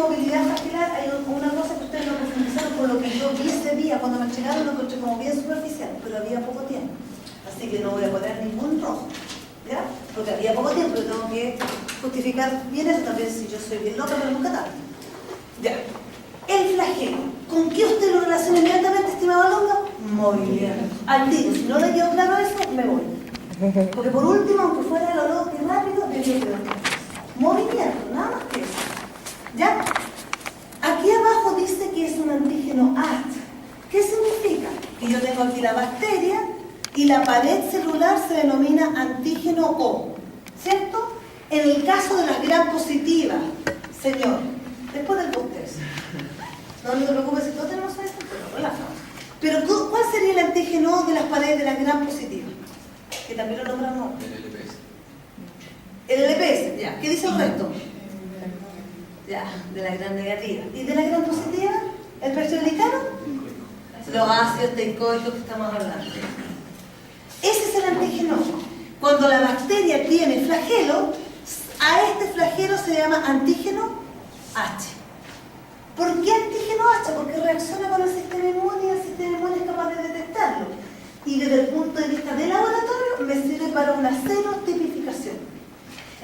movilidad flagelar hay una cosa que ustedes no profundizaron por lo que yo vi ese día, cuando me entregaron lo encontré como bien superficial, pero había poco tiempo. Así que no voy a poner ningún rojo, ¿ya? Porque había poco tiempo, yo tengo que justificar bien eso también, si yo soy bien loca, pero nunca tarde. Ya. El flagelo. ¿Con qué usted lo relaciona inmediatamente, estimado alumno? Movimiento. Al tiro. Si no le quedó claro eso, me voy. Porque por último, aunque fuera el olor que rápido, debía quedar movimiento, nada más que eso. ¿Ya? Aquí abajo dice que es un antígeno ACT. ¿Qué significa? Que yo tengo aquí la bacteria y la pared celular se denomina antígeno O. ¿Cierto? En el caso de las gram positivas, señor, después del contexto. No te preocupes si todos tenemos esto, pero relajamos. Pero ¿cuál sería el antígeno de las paredes de las gram positivas? Que también lo nombramos. El LPS. El LPS, ya. ¿Qué dice el resto? Ya, de la gran negativa. ¿Y de la gran positiva? ¿El perceblicano? Los ácidos teicoicos que estamos hablando. Ese es el antígeno. Cuando la bacteria tiene flagelo, a este flagelo se llama antígeno H. ¿Por qué antígeno H? Porque reacciona con el sistema inmune y el sistema inmune es capaz de detectarlo. Y desde el punto de vista del laboratorio me sirve para una serotipificación.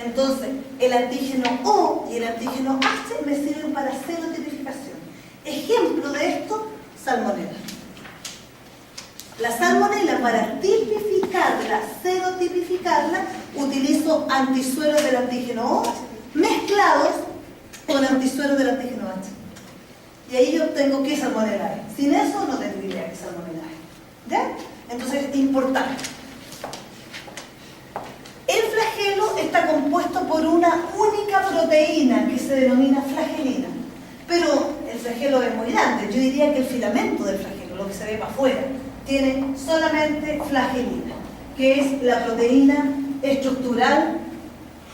Entonces, el antígeno O y el antígeno H me sirven para serotipificación. Ejemplo de esto, salmonela. La salmonela, para tipificarla, serotipificarla, utilizo antisueros del antígeno O mezclados con antisueros del antígeno H. Y ahí yo obtengo qué salmonela es. Sin eso no tendría qué salmonela es. ¿Ya? Entonces es importante. El flagelo está compuesto por una única proteína que se denomina flagelina. Pero el flagelo es muy grande. Yo diría que el filamento del flagelo, lo que se ve para afuera, tiene solamente flagelina, que es la proteína estructural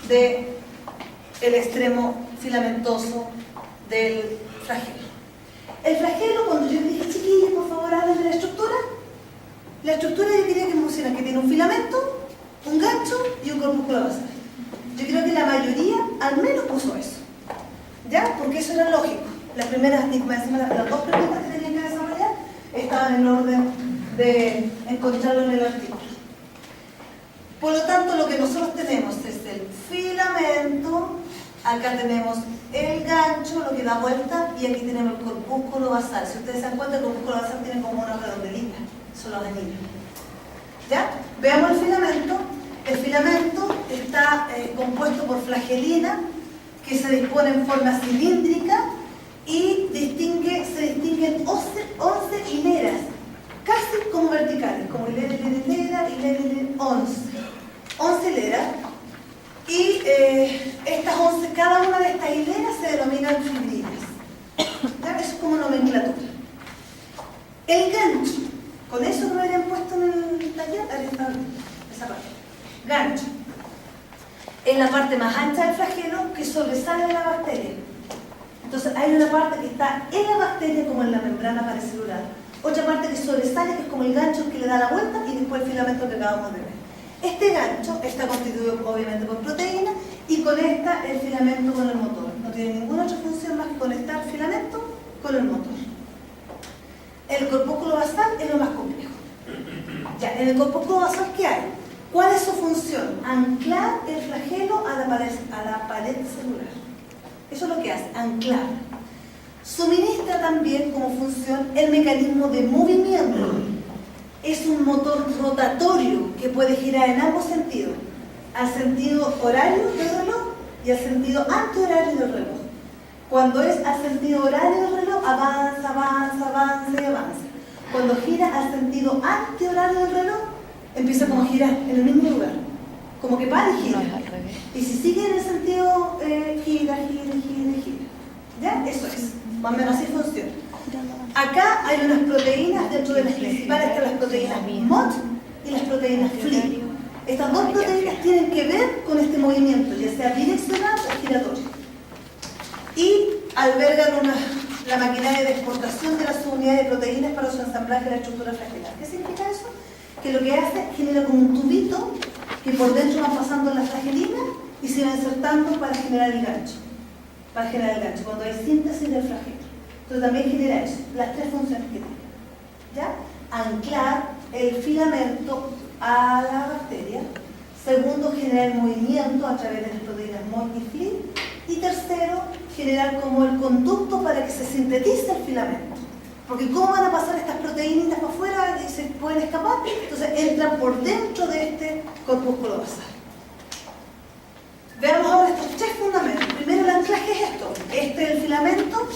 del extremo filamentoso del flagelo. El flagelo, cuando yo dije, chiquillos, por favor, hablen de la estructura yo quería que me pusieran que tiene un filamento, un gancho y un corpúsculo basal. Yo creo que la mayoría al menos puso eso, ¿ya? Porque eso era lógico. Las primeras, las dos preguntas que tenían que desarrollar estaban en orden de encontrarlo en el artículo. Por lo tanto, lo que nosotros tenemos es el filamento, acá tenemos el gancho, lo que da vuelta, y aquí tenemos el corpúsculo basal. Si ustedes se dan cuenta, el corpúsculo basal tiene como una redondelita, son los anillos. ¿Ya? Veamos el filamento. El filamento está compuesto por flagelina, que se dispone en forma cilíndrica y se distinguen 11 hileras, casi como verticales, como hilera, 11 hileras. Y cada una de estas hileras se denominan fibrilas. ¿Ya? Eso es como nomenclatura. El gancho, con eso no lo habían puesto en el taller, ahí está esa parte. Gancho. Es la parte más ancha del flagelo que sobresale de la bacteria. Entonces hay una parte que está en la bacteria como en la membrana paracelular, otra parte que sobresale, que es como el gancho que le da la vuelta, y después el filamento que acabamos de ver. Este gancho está constituido obviamente por proteína y conecta el filamento con el motor. No tiene ninguna otra función más que conectar el filamento con el motor. El corpúsculo basal es lo más complejo. Ya, en el corpúsculo basal, ¿qué hay? ¿Cuál es su función? Anclar el flagelo a la pared celular. Eso es lo que hace, anclar. Suministra también como función el mecanismo de movimiento. Es un motor rotatorio que puede girar en ambos sentidos, al sentido horario del reloj y al sentido antihorario del reloj. Cuando es al sentido horario del reloj, avanza, avanza, avanza y avanza. Cuando gira al sentido antihorario del reloj, empieza como a girar en el mismo lugar, como que para y gira. No, es al revés. Y si sigue en el sentido gira. ¿Ya? Eso es. Más o menos así funciona. Acá hay unas proteínas, dentro de las principales están las proteínas MOT y las proteínas FLI. Estas dos proteínas tienen que ver con este movimiento, ya sea direccional o giratorio. Y albergan la maquinaria de exportación de las unidades de proteínas para su ensamblaje de la estructura flagelar. ¿Qué significa eso? Que lo que hace es genera como un tubito que por dentro va pasando la flagelina y se va insertando para generar el gancho. para generar el gancho, cuando hay síntesis del flagelo. Entonces también genera eso, las tres funciones que tiene. ¿Ya? Anclar el filamento a la bacteria. Segundo, generar el movimiento a través de las proteínas MOT y FLI. Y tercero, generar como el conducto para que se sintetice el filamento. Porque ¿cómo van a pasar estas proteínas para afuera y se pueden escapar? Entonces entran por dentro de este corpúsculo basal. Veamos ahora estos tres fundamentos. Primero, el anclaje es esto. Este es el filamento,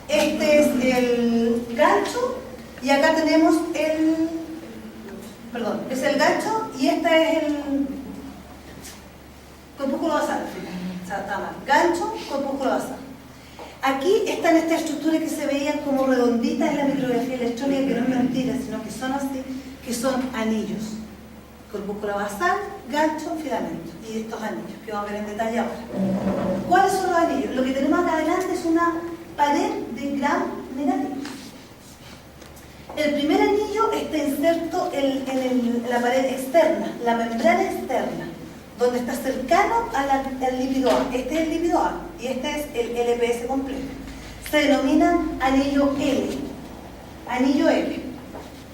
este es el gancho, y acá tenemos es el gancho y este es el corpúsculo basal. O sea, está mal. Gancho, corpúsculo basal. Aquí están estas estructuras que se veían como redonditas en la micrografía electrónica, que no es mentira, sino que son así, que son anillos. Corpúsculo basal, gancho, filamento. Y estos anillos, que vamos a ver en detalle ahora. ¿Cuáles son los anillos? Lo que tenemos acá adelante es una pared de Gram negativo. El primer anillo está inserto en la pared externa, la membrana externa, donde está cercano al lípido A. Este es el lípido A y este es el LPS completo. Se denomina anillo L. Anillo L.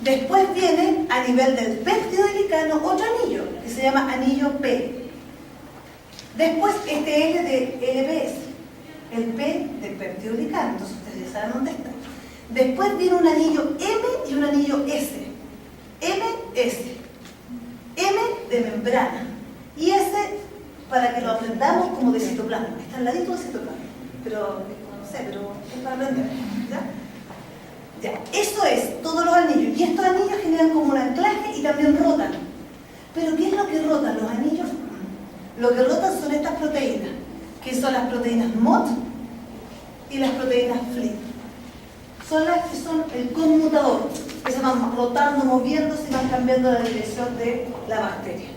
Después viene, a nivel del péptido-glicano, otro anillo, que se llama anillo P. Después este L de LPS, el P de péptido-glicano, entonces ustedes ya saben dónde está. Después viene un anillo M y un anillo S. MS. M de membrana. Y S, para que lo aprendamos, como de citoplasma. Está al ladito del citoplasma. Pero, no sé, pero es para aprender. ¿Ya? Ya, eso es, todos los anillos. Y estos anillos generan como un anclaje y también rotan. ¿Pero qué es lo que rotan los anillos? Lo que rotan son estas proteínas, que son las proteínas MOT y las proteínas FLI. Son las que son el conmutador, que se van rotando, moviéndose y van cambiando la dirección de la bacteria.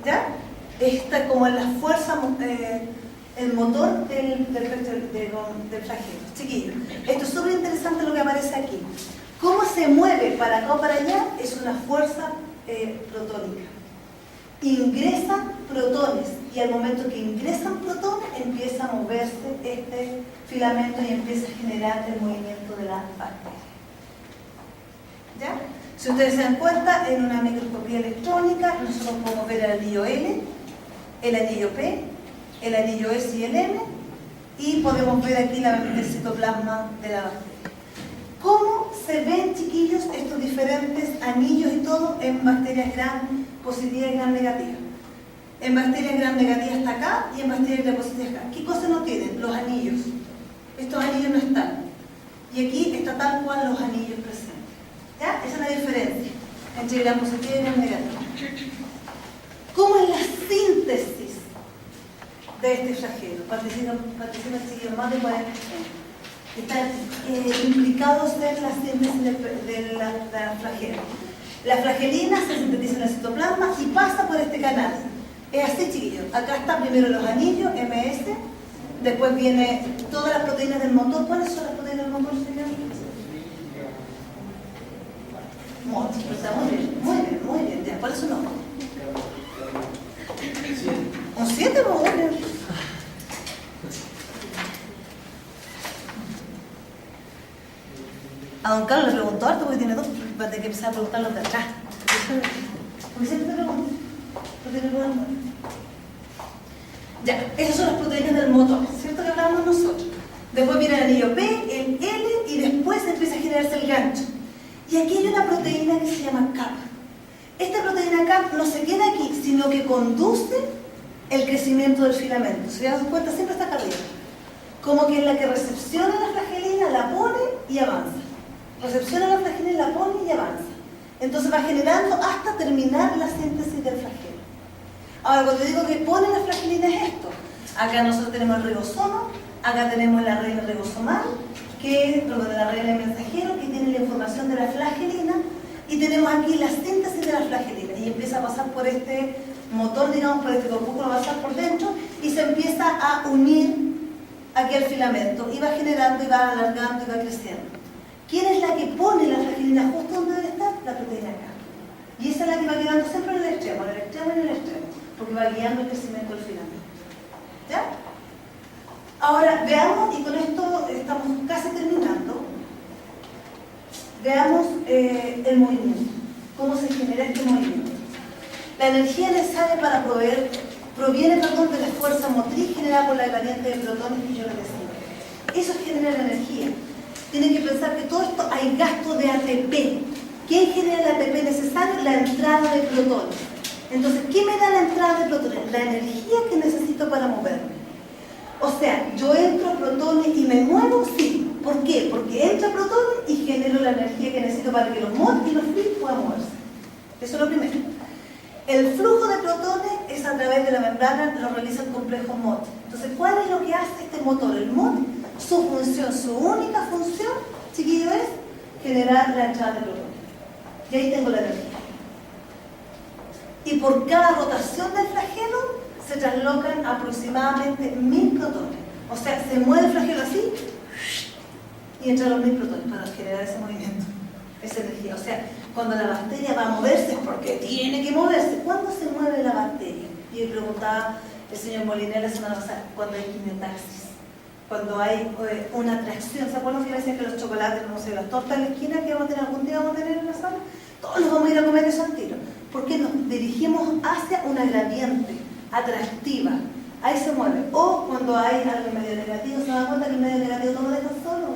¿Ya? Esta como en la fuerza, el motor del flagelo. Chiquillos, esto es súper interesante lo que aparece aquí. ¿Cómo se mueve para acá o para allá? Es una fuerza protónica. Ingresan protones y al momento que ingresan protones empieza a moverse este filamento y empieza a generar el movimiento de la bacteria. ¿Ya? Si ustedes se dan cuenta, en una microscopía electrónica nosotros podemos ver el anillo L, el anillo P, el anillo S y el M, y podemos ver aquí el citoplasma de la bacteria. ¿Cómo se ven, chiquillos, estos diferentes anillos y todo en bacterias gram positivas y gram negativas? En bacterias gram negativas está acá y en bacterias gram positivas acá. ¿Qué cosas no tienen? Los anillos. Estos anillos no están. Y aquí está tal cual los anillos presentes. ¿Ya? Esa es la diferencia entre gram positiva y gram negativa. ¿Cómo es la síntesis de este flagelo? Participan chiquillos más de 40%. Están implicados en la síntesis de la flagelo. La flagelina se sintetiza en el citoplasma y pasa por este canal. Es así, chiquillos. Acá están primero los anillos, MS, después viene todas las proteínas del motor. ¿Cuáles son las proteínas del motor, señor? Muy bien, ya. ¿Cuál es su nombre? Un 7, muy bien. A don Carlos le preguntó harto porque tiene dos, va a tener que empezar a preguntar los de atrás. Porque siempre te pregunto. Ya, esas son las proteínas del motor, ¿cierto que hablábamos nosotros? Después viene el anillo P, el L y después empieza a generarse el gancho. Y aquí hay una proteína que se llama CAP. Esta proteína CAP no se queda aquí, sino que conduce el crecimiento del filamento. Si se dan cuenta, siempre está acá arriba. Como que es la que recepciona la flagelina, la pone y avanza. Recepciona la flagelina, la pone y avanza. Entonces va generando hasta terminar la síntesis del flagelo. Ahora, cuando digo que pone la flagelina es esto. Acá nosotros tenemos el ribosoma, acá tenemos la reina ribosomal, que es la reina mensajero, que tiene la información de la flagelina, y tenemos aquí la síntesis de la flagelina, y empieza a pasar por este motor, digamos, por este corpúsculo basal por dentro, y se empieza a unir aquí al filamento, y va generando, y va alargando, y va creciendo. ¿Quién es la que pone la flagelina justo donde debe estar? La proteína K. Y esa es la que va quedando siempre en el extremo, porque va guiando el crecimiento del filamento. ¿Ya? Ahora, veamos, y con esto estamos casi terminando, veamos el movimiento, cómo se genera este movimiento. La energía necesaria para proviene de la fuerza motriz generada por la gradiente de protones que yo les decía. Eso genera la energía. Tienen que pensar que todo esto hay gasto de ATP. ¿Quién genera el ATP necesario? La entrada de protones. Entonces, ¿qué me da la entrada de protones? La energía que necesito para moverme. O sea, yo entro a protones y me muevo, sí. ¿Por qué? Porque entro a protones y genero la energía que necesito para que los MOT y los fluidos puedan moverse. Eso es lo primero. El flujo de protones es a través de la membrana, lo realiza el complejo MOT. Entonces, ¿cuál es lo que hace este motor? El MOT, su función, su única función, chiquillo, es generar la entrada de protones. Y ahí tengo la energía. Y por cada rotación del flagelo se traslocan aproximadamente 1000 protones. O sea, se mueve el flagelo así y entran los 1000 protones para generar ese movimiento, esa energía. O sea, cuando la bacteria va a moverse es porque tiene que moverse. ¿Cuándo se mueve la bacteria? Y le preguntaba el señor Molinero la semana pasada, cuando hay quimiotaxis, cuando hay una atracción. ¿Se acuerdan que me decían que los chocolates, no sé, las tortas en la esquina que vamos a tener algún día vamos a tener en la sala? Todos nos vamos a ir a comer eso al tiro. Porque nos dirigimos hacia una gradiente atractiva. Ahí se mueve. O cuando hay algo medio negativo, se da cuenta que el medio negativo no lo deja solo,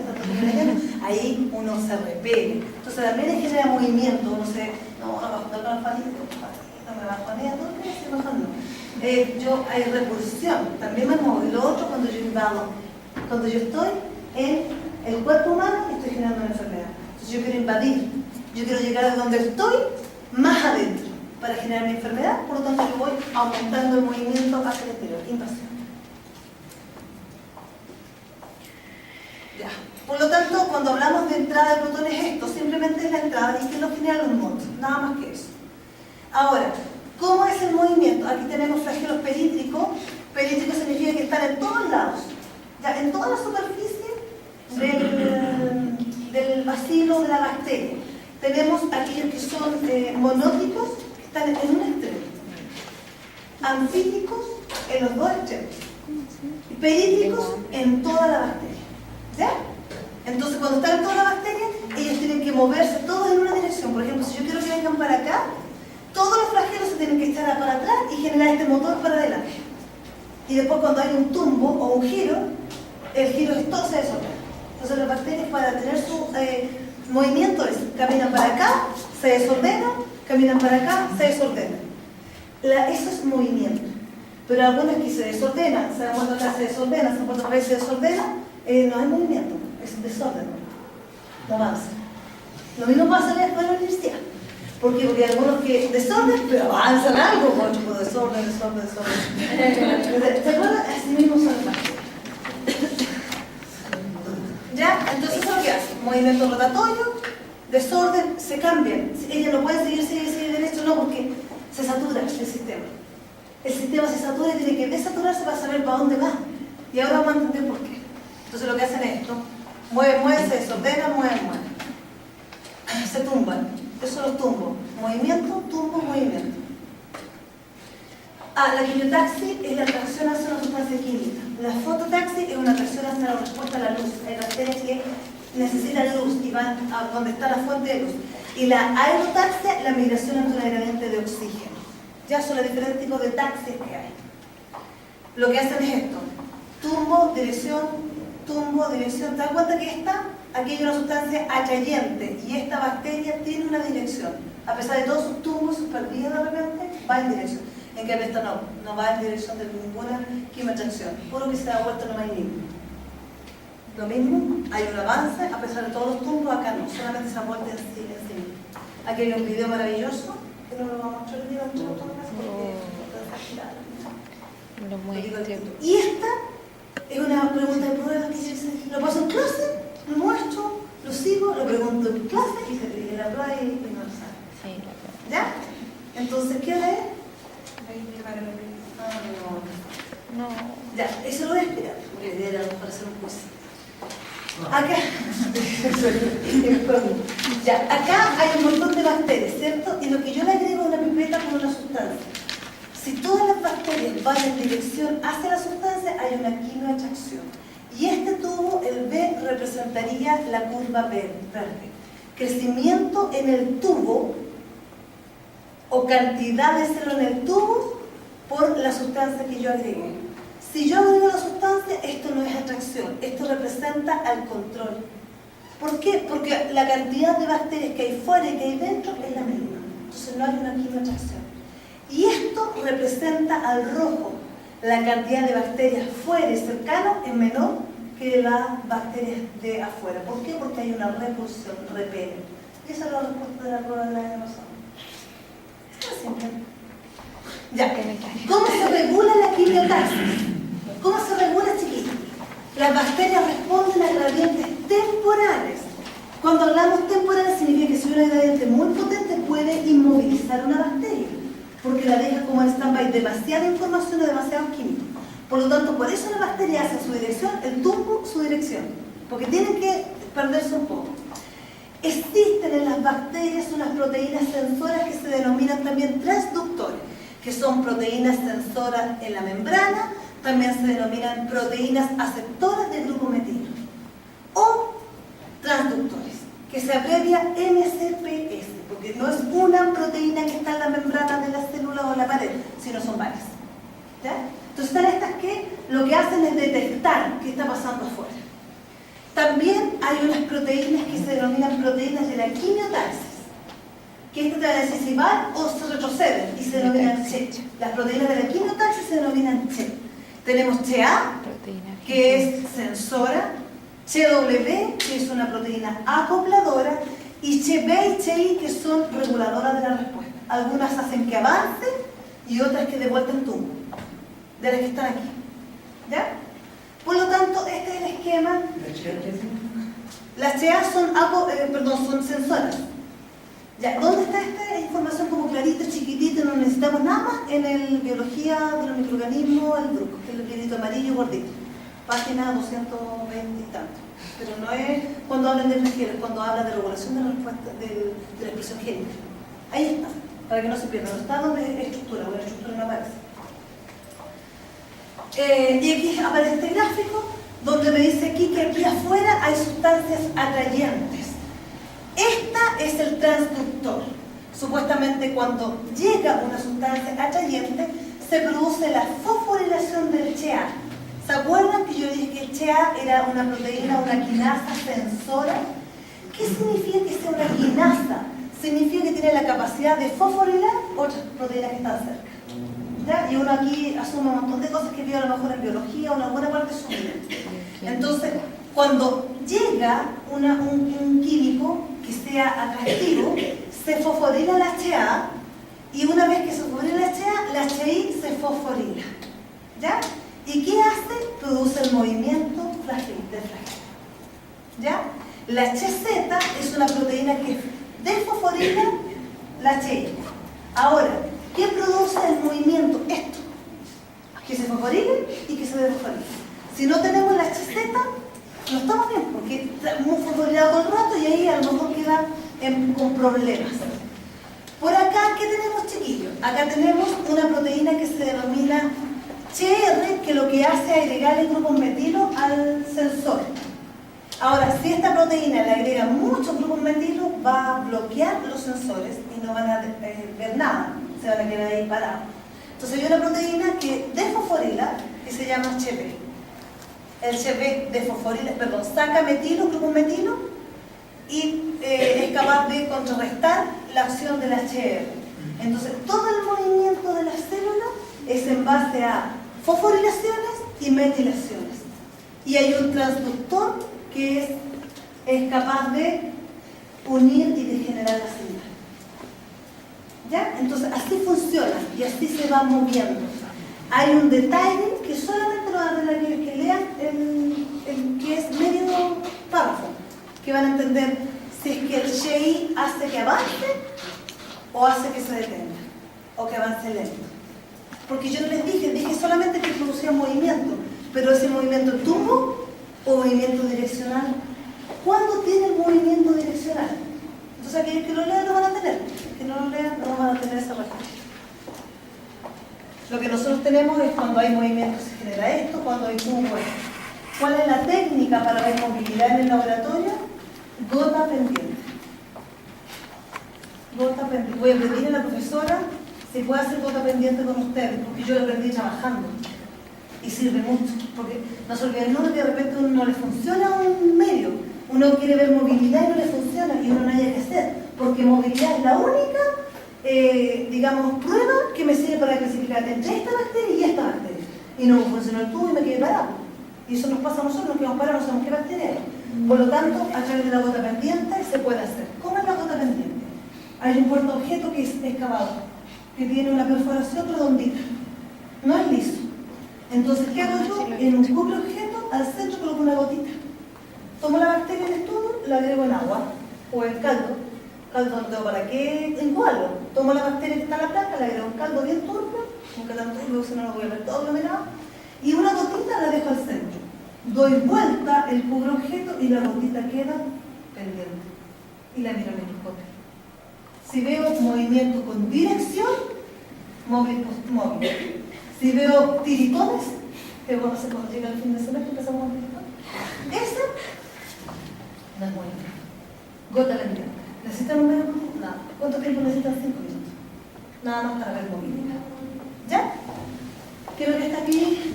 ahí uno se repele. Entonces también genera movimiento. Uno se, no me va a juntar con la familia, no me va a poner, no me estoy bajando. Hay repulsión, también me muevo. Y lo otro, cuando yo invado, cuando yo estoy en el cuerpo humano, estoy generando una enfermedad. Entonces yo quiero invadir, yo quiero llegar a donde estoy, más adentro, para generar mi enfermedad. Por lo tanto, yo voy aumentando el movimiento hacia el exterior, invasión. Ya. Por lo tanto, cuando hablamos de entrada de protones, esto simplemente es la entrada y que lo genera un MOT, nada más que eso. Ahora, ¿cómo es el movimiento? Aquí tenemos flagelos perítricos. Perítrico significa que están en todos lados, ya, en toda la superficie del bacilo de la bacteria. Tenemos aquellos que son monóticos, que están en un extremo, anfíticos en los dos extremos, y perítricos en toda la bacteria. ¿Ya? Entonces, cuando están en toda la bacteria, ellos tienen que moverse todos en una dirección. Por ejemplo, si yo quiero que vengan para acá, todos los flagelos se tienen que echar para atrás y generar este motor para adelante. Y después, cuando hay un tumbo o un giro, el giro es todo se desordena. Entonces, las bacterias, para tener su movimiento, caminan para acá, se desordenan, caminan para acá, se desordenan. Eso es movimiento. Pero algunas que se desordenan, se dan cuenta acá, se desordenan, se dan cuenta acá, se desordenan, no hay movimiento, es un desorden, no avanza. Lo mismo pasa en la universidad. ¿Por qué? Porque hay algunos que desorden, pero avanzan algo, otros desorden. ¿Se acuerdan? Así mismo son las bacterias. ¿Ya? Entonces, ¿eso es lo que hace? Movimiento rotatorio, desorden, se cambian. Ellas no pueden seguir derecho, no, porque se satura el sistema. El sistema se satura y tiene que desaturarse para saber para dónde va. Y ahora vamos a entender por qué. Entonces, lo que hacen es esto: mueven, se desordenan, mueven. Se tumban. Eso son los tumbos. Movimiento, tumbo, movimiento. La quimiotaxis es la atracción hacia una sustancia química. La fototaxis es una atracción hacia la respuesta a la luz. Hay bacterias que necesitan luz y van a donde está la fuente de luz. Y la aerotaxia, la migración ante una gradiente de oxígeno. Ya son los diferentes tipos de taxis que hay. Lo que hacen es esto: tumbo, dirección. ¿Te das cuenta que aquí hay una sustancia atrayente y esta bacteria tiene una dirección? A pesar de todos sus tumbos, sus perdidos de repente, va en dirección. En cambio esta no va en dirección de ninguna quimioatracción. Puro que se da vuelta no hay ningún. Lo mismo, hay un avance, a pesar de todos los tumbos, acá no, solamente se da vuelta en sí. Aquí hay un video maravilloso, que no lo vamos a mostrar el día porque lo muestro. Y esta es una pregunta de prueba que lo paso en clase, lo muestro, lo sigo, lo pregunto en clase y se pide la prueba y no lo sabe. Sí, la prueba. ¿Ya? Entonces, ¿qué hora es? No. Ya, eso lo voy a explicar, porque era para hacer un quiz. Acá, ya, acá hay un montón de bacterias, ¿cierto? Y lo que yo le agrego es una pipeta con una sustancia. Si todas las bacterias van en dirección hacia la sustancia, hay una quimioatracción. Y este tubo, el B, representaría la curva verde. Crecimiento en el tubo o cantidad de células en el tubo por la sustancia que yo agregué. Si yo agrego la sustancia, esto no es atracción, esto representa al control. ¿Por qué? Porque la cantidad de bacterias que hay fuera y que hay dentro es la misma. Entonces no hay una quimioatracción. Y esto representa al rojo. La cantidad de bacterias fuera y cercano es menor que las bacterias de afuera. ¿Por qué? Porque hay una repulsión, repelen. Y esa es la respuesta de la prueba de la aerosol. Es simple. Ya. ¿Cómo se regula la quimiotaxis? ¿Cómo se regula, chiquillos? Las bacterias responden a gradientes temporales. Cuando hablamos temporales significa que si una gradiente muy potente puede inmovilizar una bacteria, porque la deja como en stand-by, demasiada información o demasiados químicos. Por lo tanto, por eso la bacteria hace su dirección, el tubo su dirección, porque tienen que perderse un poco. Existen en las bacterias unas proteínas sensoras que se denominan también transductores, que son proteínas sensoras en la membrana, también se denominan proteínas aceptoras del grupo metilo, o transductores, que se abrevia NCPS, porque no es una proteína que está en la membrana de la célula o la pared, sino son varias. ¿Ya? Entonces están estas que lo que hacen es detectar qué está pasando afuera. También hay unas proteínas que se denominan proteínas de la quimiotaxis, que te van a decir si van o se retroceden y se denominan CHE. Las proteínas de la quimiotaxis se denominan CHE. Tenemos CHEA, que es sensora, CHEW, que es una proteína acopladora, y CHEB y CHEI, que son reguladoras de la respuesta. Algunas hacen que avance y otras que devuelven tubo, de las que están aquí. ¿Ya? Por lo tanto, este es el esquema. Las CHEA son sensoras. Ya, ¿dónde está esta información como clarita, chiquitita? No necesitamos nada más en el Biología de los Microorganismos, el grupo, que es el librito amarillo gordito. Página 220 y tanto. Pero no es cuando hablan de refieres, cuando hablan de regulación de la respuesta de la expresión génica. Ahí está, para que no se pierda. No está donde es estructura, porque la estructura no aparece. Y aquí aparece este gráfico donde me dice aquí que aquí afuera hay sustancias atrayentes. Esta es el transductor. Supuestamente cuando llega una sustancia atrayente se produce la fosforilación del CHEA. ¿Se acuerdan que yo dije que el CHEA era una proteína, una quinasa sensora? ¿Qué significa que sea una quinasa? Significa que tiene la capacidad de fosforilar otras proteínas que están cerca. ¿Ya? Y uno aquí asume un montón de cosas que vio a lo mejor en biología o en alguna parte de su vida. Entonces, cuando llega un químico que sea atractivo, se fosforila la CHEA, y una vez que se fosforila la CHEA, la CHEI se fosforila. ¿Ya? ¿Y qué hace? Produce el movimiento del flagelo. ¿Ya? La HZ es una proteína que desfosforila la CHEI. Ahora, ¿qué produce el movimiento? Esto. Que se fosforile y que se desfosforile. Si no tenemos la HZ, no estamos bien, porque estamos fosforilados todo el rato y ahí a lo mejor queda con problemas. Por acá, ¿qué tenemos, chiquillos? Acá tenemos una proteína que se denomina CHR, que lo que hace es agregar el grupo metilo al sensor. Ahora, si esta proteína le agrega muchos grupos metilo, va a bloquear los sensores y no van a ver nada, se van a quedar ahí parados. Entonces hay una proteína que desfosforila, que se llama CHB. El CHB desfosforila, saca metilo, grupos metilo, y es capaz de contrarrestar la acción de la CHR. Entonces, todo el movimiento de la célula es en base a fosforilaciones y metilaciones. Y hay un transductor que es capaz de unir y de generar la señal. ¿Ya? Entonces, así funciona y así se va moviendo. Hay un detalle que solamente lo van a tener aquellos que lean el que es medio párrafo, que van a entender si es que el CHI hace que avance o hace que se detenga, o que avance lento. Porque yo no les dije solamente que producía movimiento, pero ese movimiento tubo o movimiento direccional. ¿Cuándo tiene el movimiento direccional? Entonces aquellos que lo lean lo van a tener, los que no lo lean no van a tener esa respuesta. Lo que nosotros tenemos es cuando hay movimiento se genera esto, cuando hay tubo esto. ¿Cuál es la técnica para ver movilidad en el laboratorio? Gota pendiente. Gota pendiente. Voy a pedirle a la profesora si puede hacer gota pendiente con ustedes, porque yo lo aprendí trabajando. Y sirve mucho, porque no se olviden nunca que de repente uno no le funciona un medio. Uno quiere ver movilidad y no le funciona, y uno no haya que hacer, porque movilidad es la única, digamos, prueba que me sirve para clasificar entre esta bacteria y esta bacteria. Y no funcionó el tubo y me quedé parado. Y eso nos pasa a nosotros, nos quedamos parados, no sabemos qué bacteria es. Por lo tanto, a través de la gota pendiente se puede hacer. ¿Cómo es la gota pendiente? Hay un portaobjeto que es excavado, que tiene una perforación redondita. No es liso. Entonces, ¿qué hago yo? En un cubre objeto, al centro coloco una gotita. Tomo la bacteria del estudio, la agrego en agua o en caldo. Caldo no tengo para qué enjuagarlo. Tomo la bacteria que está en la placa, la agrego en caldo bien turbio, nunca tan turbio, si no lo voy a ver todo aglomerado, y una gotita la dejo al centro. Doy vuelta el cubre objeto y la gotita queda pendiente. Y la miro al microscopio. Si veo movimiento con dirección, móvil. Si veo tiritones, que bueno, se cuando llega el fin de semestre empezamos a tiritones. Esa no es muy bien. Gota pendiente. ¿Necesitan un medio? Nada. ¿Cuánto tiempo necesitan? 5 minutos. Nada más para ver movilidad. ¿Ya? Quiero que está aquí.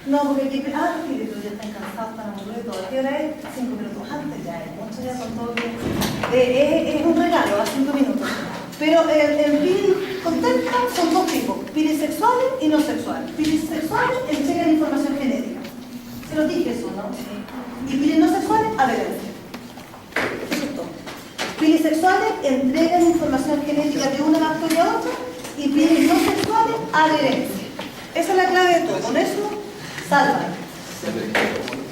No, porque aquí. Mire, pero ya están cansados, están aburridos y todo. ¿A qué hora es? 5 minutos antes ya es. Mucho ya con todo bien. Es un regalo a 5 minutos. Pero el pili contenta son dos tipos, pilisexuales y no sexuales. Pilisexuales entregan información genética. Se lo dije eso, ¿no? Y pilis no sexuales, adherencia. Eso es todo. Pilisexuales entregan información genética de una bacteria a otra y pilis no sexuales, adherencia. Esa es la clave de todo. Con eso, salvan.